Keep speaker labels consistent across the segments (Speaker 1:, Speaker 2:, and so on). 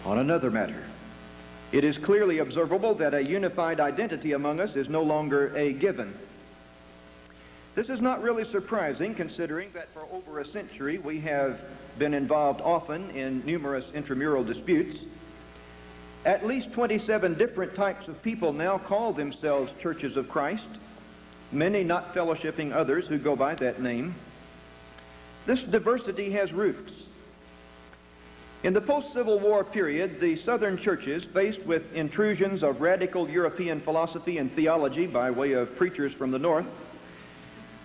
Speaker 1: On another matter, it is clearly observable that a unified identity among us is no longer a given. This is not really surprising, considering that for over a century we have been involved often in numerous intramural disputes. At least 27 different types of people now call themselves Churches of Christ, many not fellowshipping others who go by that name. This diversity has roots. In the post-Civil War period, the Southern churches, faced with intrusions of radical European philosophy and theology by way of preachers from the North,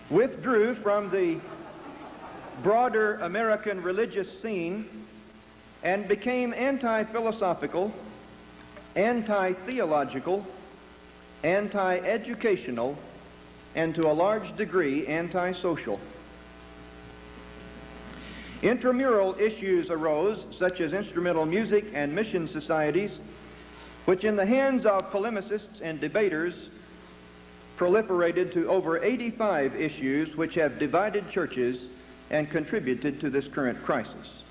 Speaker 1: withdrew from the broader American religious scene and became anti-philosophical, anti-theological, anti-educational, and to a large degree anti-social. Intramural issues arose, such as instrumental music and mission societies, which in the hands of polemicists and debaters proliferated to over 85 issues which have divided churches and contributed to this current crisis.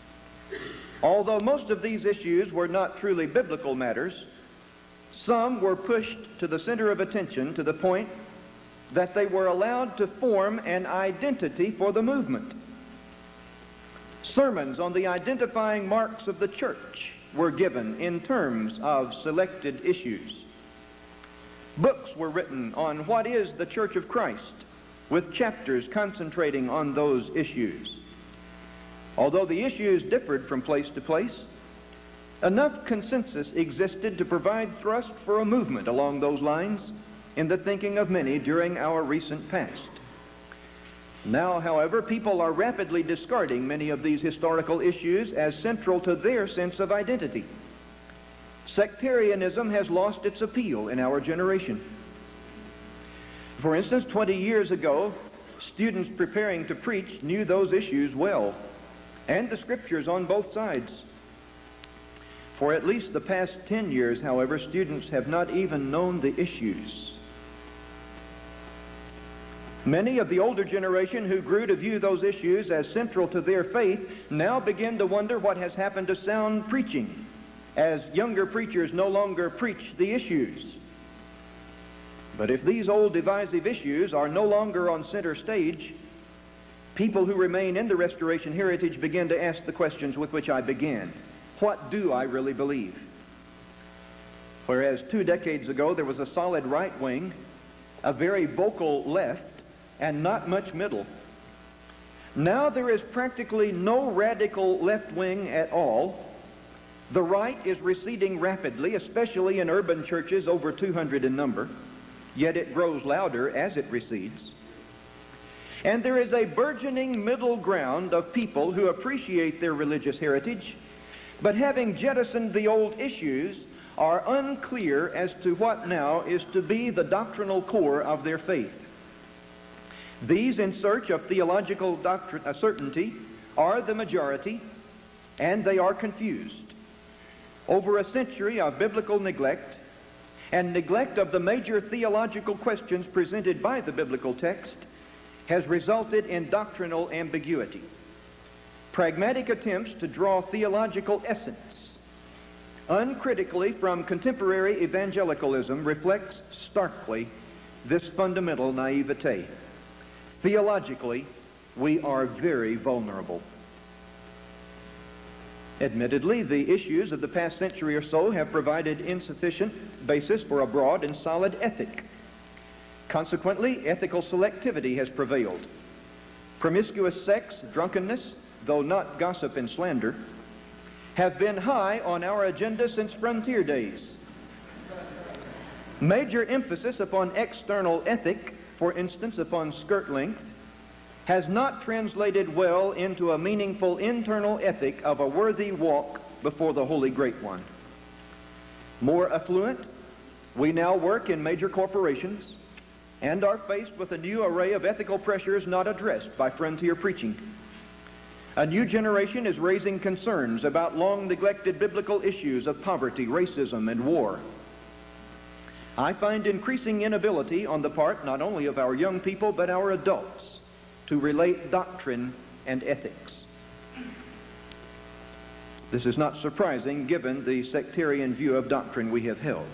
Speaker 1: Although most of these issues were not truly biblical matters, some were pushed to the center of attention to the point that they were allowed to form an identity for the movement. Sermons on the identifying marks of the church were given in terms of selected issues. Books were written on what is the Church of Christ, with chapters concentrating on those issues. Although the issues differed from place to place, enough consensus existed to provide thrust for a movement along those lines in the thinking of many during our recent past. Now, however, people are rapidly discarding many of these historical issues as central to their sense of identity. Sectarianism has lost its appeal in our generation. For instance, 20 years ago, students preparing to preach knew those issues well, and the scriptures on both sides. For at least the past 10 years, however, students have not even known the issues. Many of the older generation who grew to view those issues as central to their faith now begin to wonder what has happened to sound preaching, as younger preachers no longer preach the issues. But if these old divisive issues are no longer on center stage, people who remain in the Restoration heritage begin to ask the questions with which I began. What do I really believe? Whereas 2 decades ago there was a solid right wing, a very vocal left, and not much middle. Now there is practically no radical left wing at all. The right is receding rapidly, especially in urban churches over 200 in number, yet it grows louder as it recedes. And there is a burgeoning middle ground of people who appreciate their religious heritage, but having jettisoned the old issues, are unclear as to what now is to be the doctrinal core of their faith. These, in search of theological certainty, are the majority, and they are confused. Over a century of biblical neglect, and neglect of the major theological questions presented by the biblical text, has resulted in doctrinal ambiguity. Pragmatic attempts to draw theological essence uncritically from contemporary evangelicalism reflects starkly this fundamental naivete. Theologically, we are very vulnerable. Admittedly, the issues of the past century or so have provided insufficient basis for a broad and solid ethic. Consequently, ethical selectivity has prevailed. Promiscuous sex, drunkenness, though not gossip and slander, have been high on our agenda since frontier days. Major emphasis upon external ethic, for instance upon skirt length, has not translated well into a meaningful internal ethic of a worthy walk before the Holy Great One. More affluent, we now work in major corporations and are faced with a new array of ethical pressures not addressed by frontier preaching. A new generation is raising concerns about long-neglected biblical issues of poverty, racism, and war. I find increasing inability on the part not only of our young people but our adults to relate doctrine and ethics. This is not surprising given the sectarian view of doctrine we have held.